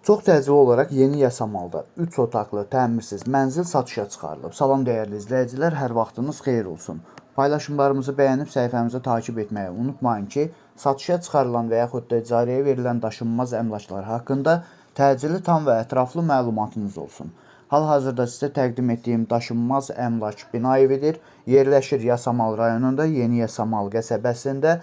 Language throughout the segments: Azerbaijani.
Çox təcili olaraq yeni Yasamalda 3 otaqlı, təmirsiz mənzil satışa çıxarılıb. Salam dəyərli izləyicilər, hər vaxtınız xeyir olsun. Paylaşımlarımızı bəyənib səhifəmizi takib etməyi unutmayın ki, satışa çıxarılan və yaxud da icarəyə verilən daşınmaz əmlaklar haqqında təcili, tam və ətraflı məlumatınız olsun. Hal-hazırda sizə təqdim etdiyim daşınmaz əmlak bina evidir. Yerləşir Yasamal rayonunda, Yeni Yasamal qəsəbəsində,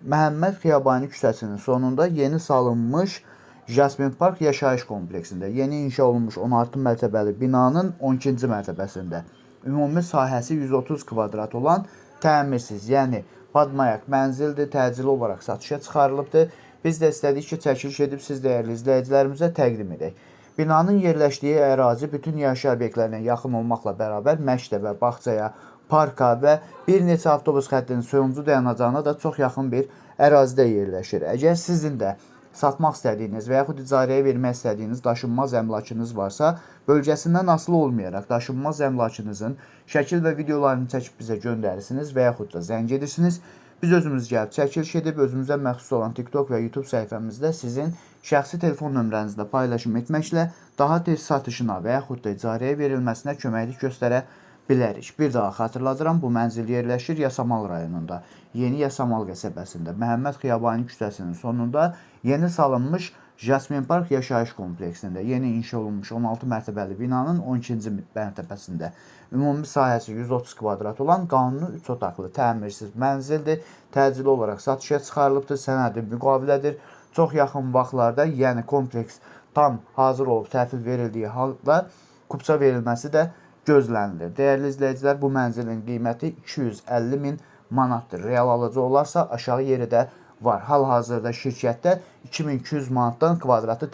Məhəmməd Xiyabani küçəsinin sonunda yeni salınmış Jasmin Park yaşayış kompleksində, yeni inşa olunmuş 16 mərtəbəli binanın 12-ci mərtəbəsində ümumi sahəsi 130 kvadrat olan təmirsiz, yəni padmayak mənzildir, təcili olaraq satışa çıxarılıbdır. Biz də istədik ki, çəkiliş edib siz dəyərli izləyicilərimizə təqdim edək. Binanın yerləşdiyi ərazi bütün yaşayış obyektlərinə yaxın olmaqla bərabər məktəbə, bağçaya, parka və bir neçə avtobus xəttinin sonuncu dayanacağına da çox yaxın bir ərazidə yerləşir. Əgər sizin də satmaq istədiyiniz və yaxud icarəyə vermək istədiyiniz daşınmaz əmlakınız varsa, bölgəsindən asılı olmayaraq daşınmaz əmlakınızın şəkil və videolarını çəkib bizə göndərirsiniz və yaxud da zəng edirsiniz. Biz özümüz gəlib çəkiliş edib özümüzə məxsus olan TikTok və YouTube səhifəmizdə sizin şəxsi telefon nömrənizlə paylaşım etməklə daha tez satışına və yaxud da icarəyə verilməsinə köməklik göstərə bilərik. Bir daha xatırladıram, bu mənzil yerləşir Yasamal rayonunda, Yeni Yasamal qəsəbəsində, Məhəmməd Xiyabani küçəsinin sonunda yeni salınmış Jasmin Park yaşayış kompleksində, yeni inşa olunmuş 16 mərtəbəli binanın 12-ci mərtəbəsində ümumi sahəsi 130 kvadrat olan qanuni 3 otaqlı təmirsiz mənzildir. Təcili olaraq satışa çıxarılıbdır, sənədi müqavilədir. Çox yaxın vaxtlarda, yəni kompleks tam hazır olub təhvil verildiyi halda kupça verilməsi də gözlənilir. Dəyərli izləyicilər, bu mənzilin qiyməti 250 min manatdır. Real alıcı olarsa aşağı yeri də var. Hal-hazırda şirkətdə 2200 manatdan kvadratı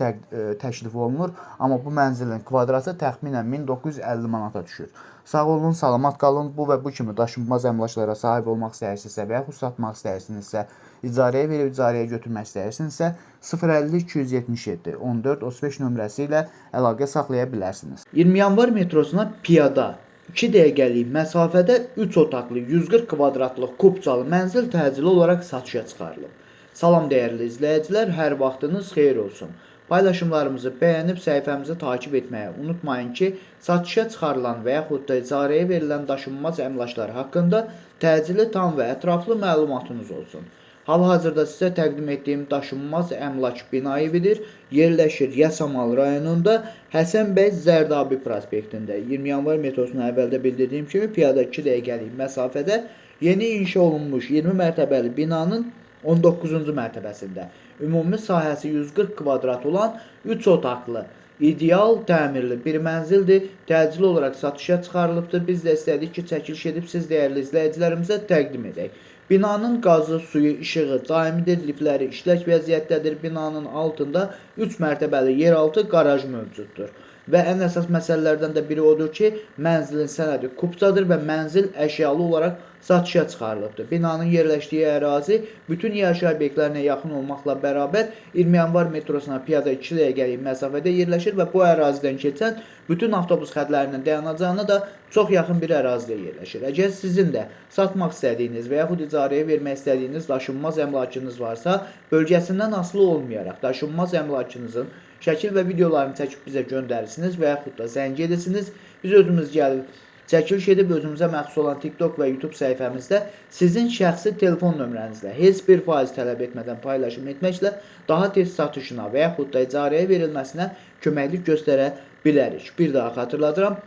təklif olunur, amma bu mənzilin kvadratı təxminən 1950 manata düşür. Sağ olun, salamat qalın. Bu və bu kimi daşınmaz əmlaklara sahib olmaq istəyirsinizsə və yaxud satmaq istəyirsinizsə, icarəyə verib icarəyə götürmək istəyirsinizsə 050 277 14 35 nömrəsi ilə əlaqə saxlaya bilərsiniz. 20 yanvar metrosuna piyada 2 dəqiqəlik məsafədə 3 otaqlı 140 kvadratlıq kupçalı mənzil təcili olaraq satışa çıxarılıb. Salam dəyərli izləyicilər, hər vaxtınız xeyir olsun. Paylaşımlarımızı bəyənib səhifəmizi takib etməyi unutmayın ki, satışa çıxarılan və yaxud da icarəyə verilən daşınmaz əmlaklar haqqında təcili, tam və ətraflı məlumatınız olsun. Hal-hazırda sizə təqdim etdiyim daşınmaz əmlak bina evidir. Yerləşir Yasamal rayonunda, Həsən bəy Zərdabi prospektində. 20 yanvar metrosuna əvvəldə bildirdiyim kimi piyada 2 dəqiqəlik məsafədə yeni inşa olunmuş 20 mərtəbəli binanın 19-cu mərtəbəsində ümumi sahəsi 140 kvadrat olan 3 otaqlı, ideal təmirli bir mənzildir. Təcili olaraq satışa çıxarılıbdır. Biz də istədik ki, çəkiliş edib siz dəyərli izləyicilərimizə təqdim edək. Binanın qazı, suyu, işığı daimidir, lifləri işlək vəziyyətdədir. Binanın altında 3 mərtəbəli yeraltı qaraj mövcuddur. Və ən əsas məsələlərdən də biri odur ki, mənzilin sənədi kupçadır və mənzil əşyalı olaraq satışa çıxarılıbdır. Binanın yerləşdiyi ərazi bütün yaşayış obyektlərinə yaxın olmaqla bərabər 20 yanvar metrosuna piyada 2 dəqiqəlik məsafədə yerləşir və bu ərazidən keçən bütün avtobus xətlərinin dayanacağına da çox yaxın bir ərazidə yerləşir. Əgər sizin də satmaq istədiyiniz və yaxud icarəyə vermək istədiyiniz daşınmaz əmlakınız varsa, bölgəsindən asılı olmayaraq daşınmaz əmlakınızın şəkil və videolarını çəkib bizə göndərirsiniz və yaxud da zəng edirsiniz. Biz özümüz gəlib çəkiliş edib özümüzə məxsus olan TikTok və YouTube səhifəmizdə sizin şəxsi telefon nömrənizlə heç bir faiz tələb etmədən paylaşım etməklə daha tez satışına və yaxud da icarəyə verilməsinə köməklik göstərə bilərik. Bir daha xatırladıram,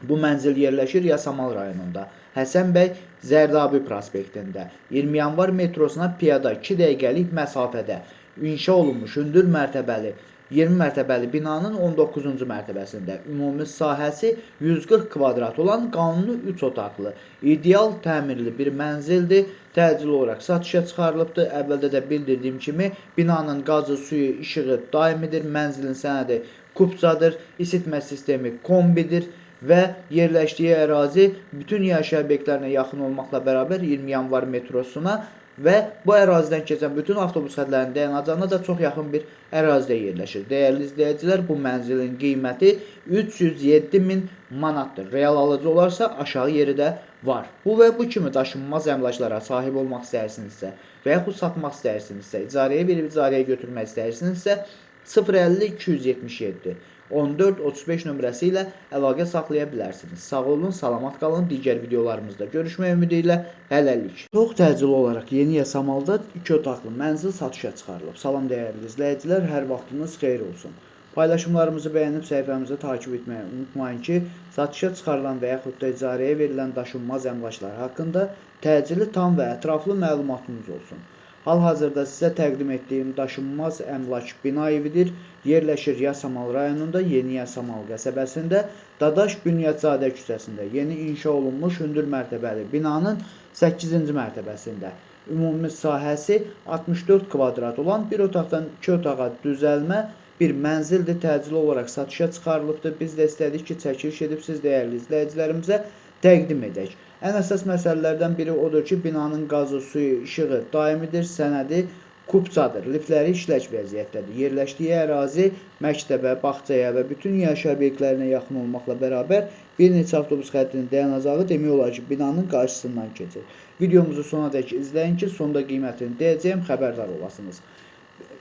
bu mənzil yerləşir Yasamal rayonunda, Həsən bəy Zərdabi prospektində, 20 yanvar metrosuna piyada 2 dəqiqəlik məsafədə inşa olunmuş hündür mərtəbəli 20 mərtəbəli binanın 19-cu mərtəbəsində ümumi sahəsi 140 kvadrat olan qanuni 3 otaqlı, ideal təmirli bir mənzildir. Təcili olaraq satışa çıxarılıbdır. Əvvəldə də bildirdiyim kimi binanın qazı, suyu, işığı daimidir. Mənzilin sənədi kupçadır, isitmə sistemi kombidir və yerləşdiyi ərazi bütün yaşayış obyektlərinə yaxın olmaqla bərabər 20 yanvar metrosuna və bu ərazidən keçən bütün avtobus xətlərinin dayanacağına da çox yaxın bir ərazidə yerləşir. Dəyərli izləyicilər, bu mənzilin qiyməti 307 min manatdır. Real alıcı olarsa aşağı yeri də var. Bu və bu kimi daşınmaz əmlaklara sahib olmaq istəyirsinizsə və yaxud satmaq istəyirsinizsə, icarəyə verib icarəyə götürmək istəyirsinizsə, 050 277 14 35 nömrəsi ilə əlaqə saxlaya bilərsiniz. Sağ olun, salamat qalın. Digər videolarımızda görüşmək ümidi ilə hələlik. Çox təcili olaraq yeni yasamalda 2 otaqlı mənzil satışa çıxarılıb. Salam dəyərli izləyicilər, hər vaxtınız xeyir olsun. Paylaşımlarımızı bəyənib səhifəmizi takib etməyi unutmayın ki, satışa çıxarılan və yaxud da icarəyə verilən daşınmaz əmlaklar haqqında təcili, tam və ətraflı məlumatınız olsun. Hal-hazırda sizə təqdim etdiyim daşınmaz əmlak bina evidir. Yerləşir Yasamal rayonunda Yeni Yasamal qəsəbəsində Dadaş Bünyadzadə küçəsində yeni inşa olunmuş hündür mərtəbəli binanın 8-ci mərtəbəsində. Ümumi sahəsi 64 kvadrat olan bir otaqdan 2 otağa düzəlmə bir mənzildir. Təcili olaraq satışa çıxarılıbdır. Biz də istədik ki, çəkiliş edib siz dəyərli izləyicilərimizə təqdim edək. Ən əsas məsələlərdən biri odur ki, binanın qazı, suyu, işığı daimidir, sənədi kupçadır, liftləri işlək vəziyyətdədir. Yerləşdiyi ərazi məktəbə, bağçaya və bütün yaşayış obyektlərinə yaxın olmaqla bərabər bir neçə avtobus xəttinin dayanacağı demək olar ki, binanın qarşısından keçir. Videomuzu sonadək izləyin ki, sonda qiymətini deyəcəyim, xəbərdar olasınız.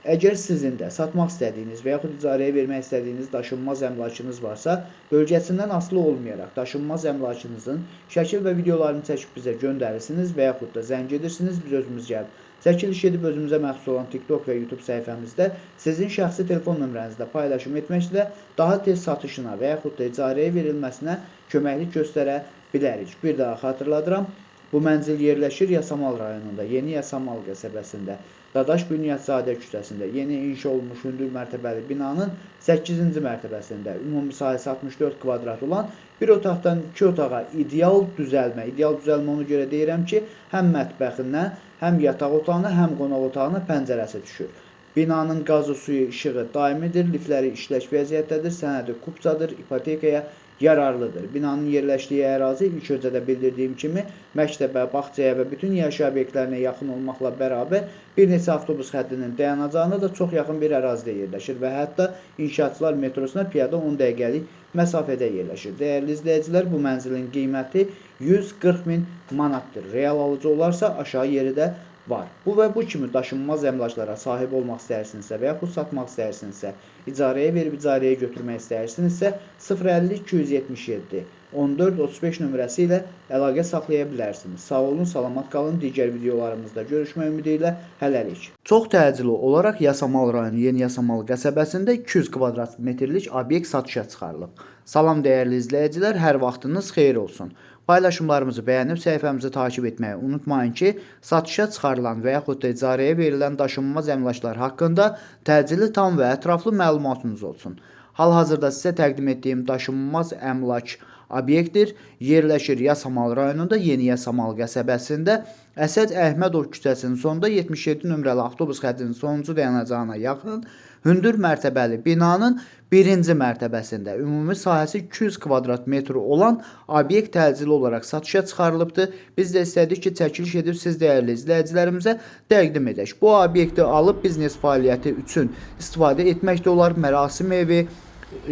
Əgər sizin də satmaq istədiyiniz və yaxud icarəyə vermək istədiyiniz daşınmaz əmlakınız varsa, bölgəsindən asılı olmayaraq daşınmaz əmlakınızın şəkil və videolarını çəkib bizə göndərirsiniz və yaxud da zəng edirsiniz, biz özümüz gəlib çəkiliş edib özümüzə məxsus olan TikTok və YouTube səhifəmizdə sizin şəxsi telefon nömrənizlə paylaşım etməklə daha tez satışına və yaxud da icarəyə verilməsinə köməklik göstərə bilərik. Bir daha xatırladıram, bu mənzil yerləşir Yasamal rayonunda, Yeni Yasamal qəsəbəsində, Dadaş Bünyadzadə küçəsində yeni inşa olunmuş hündür mərtəbəli binanın 8-ci mərtəbəsində ümumi sahəsi 64 kvadrat olan bir otaqdan 2 otağa ideal düzəlmə onu görə deyirəm ki, həm mətbəxindən, həm yataq otağına, həm qonaq otağına pəncərəsi düşür. Binanın qazı, suyu, işığı daimidir, liftləri işlək vəziyyətdədir, sənədi kupçadır, ipotekaya yararlıdır. Binanın yerləşdiyi ərazi ilk öncədə bildirdiyim kimi məktəbə, bağçaya və bütün yaşayış obyektlərinə yaxın olmaqla bərabər bir neçə avtobus xəttinin dayanacağına da çox yaxın bir ərazidə yerləşir və hətta inşaatçılar metrosuna piyada 10 dəqiqəlik məsafədə yerləşir. Dəyərli izləyicilər, bu mənzilin qiyməti 140 min manatdır. Real alıcı olarsa aşağı yeri də var. Bu və bu kimi daşınmaz əmlaklara sahib olmaq istəyirsinizsə və yaxud satmaq istəyirsinizsə, icarəyə verib icarəyə götürmək istəyirsinizsə 050 277 14 35 nömrəsi ilə əlaqə saxlaya bilərsiniz. Sağ olun, salamat qalın. Digər videolarımızda görüşmək ümidi ilə hələlik. Çox təcili olaraq Yasamal rayonu Yeni Yasamal qəsəbəsində 200 kvadrat metrlik obyekt satışa çıxarılıb. Salam dəyərli izləyicilər, hər vaxtınız xeyir olsun. Paylaşımlarımızı bəyənib səhifəmizi takib etməyi unutmayın ki, satışa çıxarılan və yaxud da icarəyə verilən daşınmaz əmlaklar haqqında təcili, tam və ətraflı məlumatınız olsun. Hal-hazırda sizə təqdim etdiyim daşınmaz əmlak obyektdir. Yerləşir Yasamal rayonunda Yeni Yasamal qəsəbəsində Əsəd Əhmədov küçəsinin sonunda 77 nömrəli avtobus xəttinin sonuncu dayanacağına yaxın hündür mərtəbəli binanın 1-ci mərtəbəsində ümumi sahəsi 200 kvadrat metr olan obyekt təcili olaraq satışa çıxarılıbdır. Biz də istədik ki, çəkiliş edib siz dəyərli izləyicilərimizə təqdim edək. Bu obyekti alıb biznes fəaliyyəti üçün istifadə etmək də olar, mərasim evi,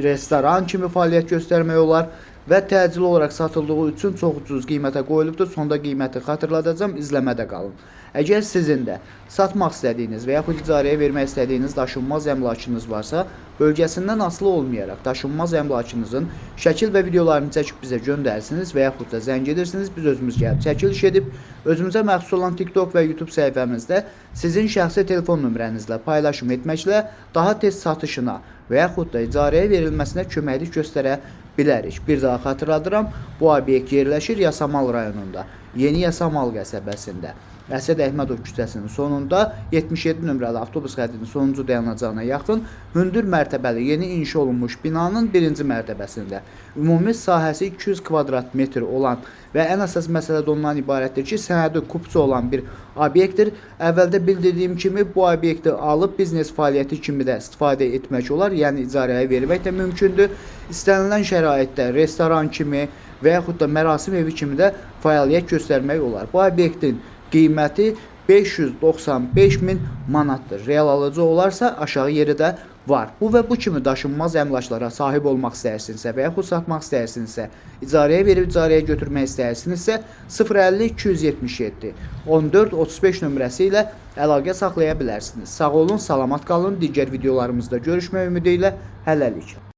restoran kimi fəaliyyət göstərmək olar və təcili olaraq satıldığı üçün çox ucuz qiymətə qoyulubdur. Sonda qiyməti xatırladacağım, izləmədə qalın. Əgər sizin də satmaq istədiyiniz və yaxud icarəyə vermək istədiyiniz daşınmaz əmlakınız varsa, bölgəsindən asılı olmayaraq daşınmaz əmlakınızın şəkil və videolarını çəkib bizə göndərsiniz və yaxud da zəng edirsiniz, biz özümüz gəlib çəkiliş edib özümüzə məxsus olan TikTok və YouTube səhifəmizdə sizin şəxsi telefon nömrənizlə paylaşım etməklə daha tez satışına və yaxud da icarəyə verilməsinə köməklik göstərə bilərik. Bir daha xatırladıram, bu obyekt yerləşir Yasamal rayonunda, Yeni Yasamal qəsəbəsində. Əsəd Əhmədov küçəsinin sonunda 77 nömrəli avtobus xəttinin sonuncu dayanacağına yaxın hündür mərtəbəli yeni inşa olunmuş binanın 1-ci mərtəbəsində ümumi sahəsi 200 kvadrat metr olan və ən əsas məsələ də ondan ibarətdir ki, sənədi kupçu olan bir obyektdir. Əvvəldə bildirdiyim kimi bu obyekti alıb biznes fəaliyyəti kimi də istifadə etmək olar, yəni icarəyə vermək də mümkündür. İstənilən şəraitdə restoran kimi və yaxud da mərasim evi kimi də fəaliyyət göstərmək olar. Bu obyektin qiyməti 595 min manatdır. Real alıcı olarsa aşağı yeri də var. Bu və bu kimi daşınmaz əmlaklara sahib olmaq istəyirsinizsə və yaxud satmaq istəyirsinizsə, icarəyə verib icarəyə götürmək istəyirsinizsə 050 277 14 35 nömrəsi ilə əlaqə saxlaya bilərsiniz. Sağ olun, salamat qalın. Digər videolarımızda görüşmək ümidi ilə hələlik.